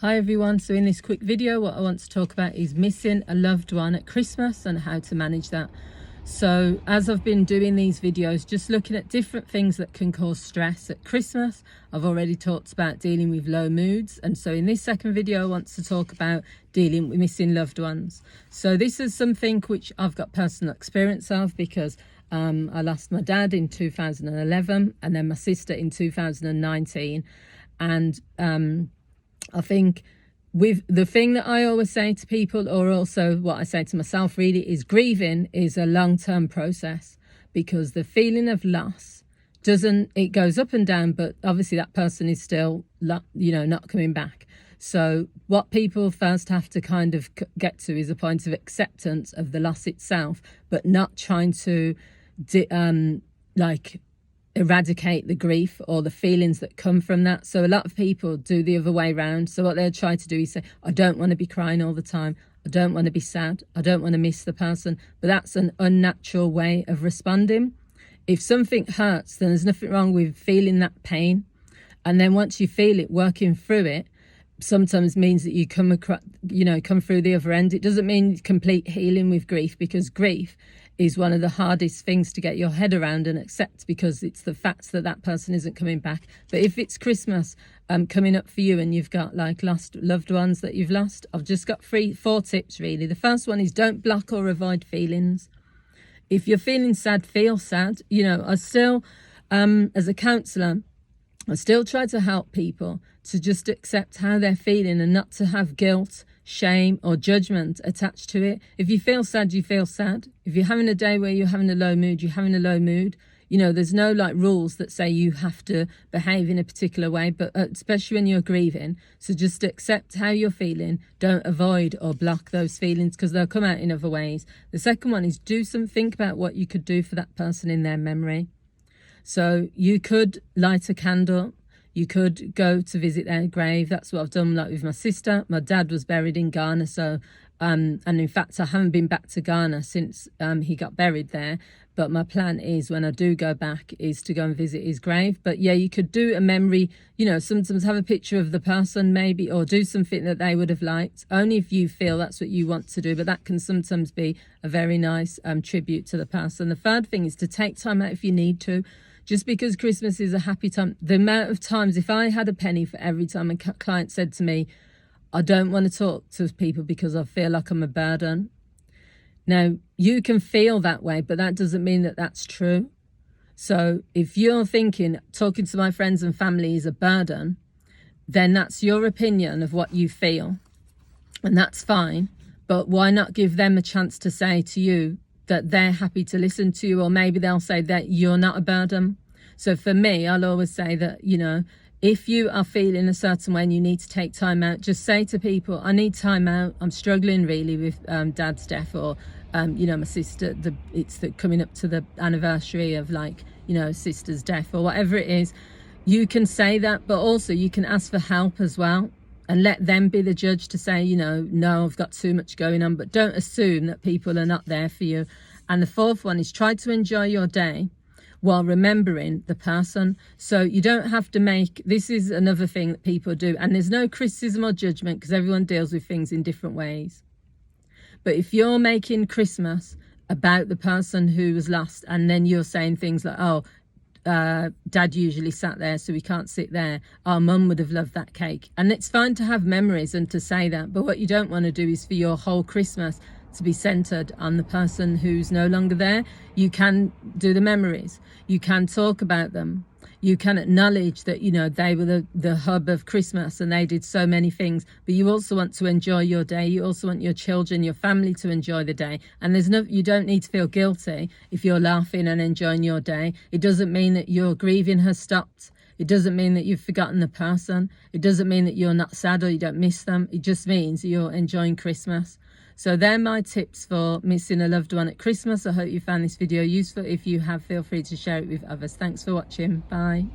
Hi everyone, so in this quick video what I want to talk about is missing a loved one at Christmas and how to manage that. So as I've been doing these videos, just looking at different things that can cause stress at Christmas, I've already talked about dealing with low moods, and so in this second video I want to talk about dealing with missing loved ones. So this is something which I've got personal experience of because I lost my dad in 2011 and then my sister in 2019, and I think with the thing that I always say to people, or also what I say to myself really, is grieving is a long-term process, because the feeling of loss it goes up and down, but obviously that person is still, not coming back. So what people first have to kind of get to is a point of acceptance of the loss itself, but not trying to eradicate the grief or the feelings that come from that. So a lot of people do the other way around. So what they'll try to do is say, I don't want to be crying all the time, I don't want to be sad, I don't want to miss the person. But that's an unnatural way of responding. If something hurts, then there's nothing wrong with feeling that pain, and then once you feel it, working through it sometimes means that you come through the other end. It doesn't mean complete healing with grief, because grief is one of the hardest things to get your head around and accept, because it's the fact that that person isn't coming back. But if it's Christmas coming up for you and you've got lost loved ones that you've lost, I've just got four tips really. The first one is don't block or avoid feelings. If you're feeling sad, feel sad. I still, as a counsellor, I still try to help people to just accept how they're feeling and not to have guilt, shame or judgment attached to it. If you feel sad, you feel sad. If you're having a day where you're having a low mood, you're having a low mood. There's no rules that say you have to behave in a particular way, but especially when you're grieving. So just accept how you're feeling. Don't avoid or block those feelings, because they'll come out in other ways. The second one is think about what you could do for that person in their memory. So you could light a candle. You could go to visit their grave. That's what I've done with my sister. My dad was buried in Ghana. So, and in fact, I haven't been back to Ghana since he got buried there. But my plan is, when I do go back, is to go and visit his grave. But yeah, you could do a memory, sometimes have a picture of the person maybe, or do something that they would have liked, only if you feel that's what you want to do. But that can sometimes be a very nice tribute to the person. The third thing is to take time out if you need to. Just because Christmas is a happy time, the amount of times, if I had a penny for every time a client said to me, I don't want to talk to people because I feel like I'm a burden. Now, you can feel that way, but that doesn't mean that that's true. So if you're thinking talking to my friends and family is a burden, then that's your opinion of what you feel. And that's fine. But why not give them a chance to say to you that they're happy to listen to you, or maybe they'll say that you're not a burden. So for me, I'll always say that, if you are feeling a certain way and you need to take time out, just say to people, I need time out. I'm struggling really with dad's death, or, my sister, it's coming up to the anniversary of sister's death, or whatever it is. You can say that, but also you can ask for help as well. And let them be the judge to say, no, I've got too much going on. But don't assume that people are not there for you. And the fourth one is try to enjoy your day while remembering the person. So you don't have to this is another thing that people do. And there's no criticism or judgment, because everyone deals with things in different ways. But if you're making Christmas about the person who was lost, and then you're saying things like, dad usually sat there, so we can't sit there. Our mum would have loved that cake. And it's fine to have memories and to say that, but what you don't want to do is for your whole Christmas to be centered on the person who's no longer there. You can do the memories. You can talk about them. You can acknowledge that, they were the hub of Christmas and they did so many things. But you also want to enjoy your day. You also want your children, your family to enjoy the day. And you don't need to feel guilty if you're laughing and enjoying your day. It doesn't mean that your grieving has stopped. It doesn't mean that you've forgotten the person. It doesn't mean that you're not sad or you don't miss them. It just means you're enjoying Christmas. So they're my tips for missing a loved one at Christmas. I hope you found this video useful. If you have, feel free to share it with others. Thanks for watching. Bye.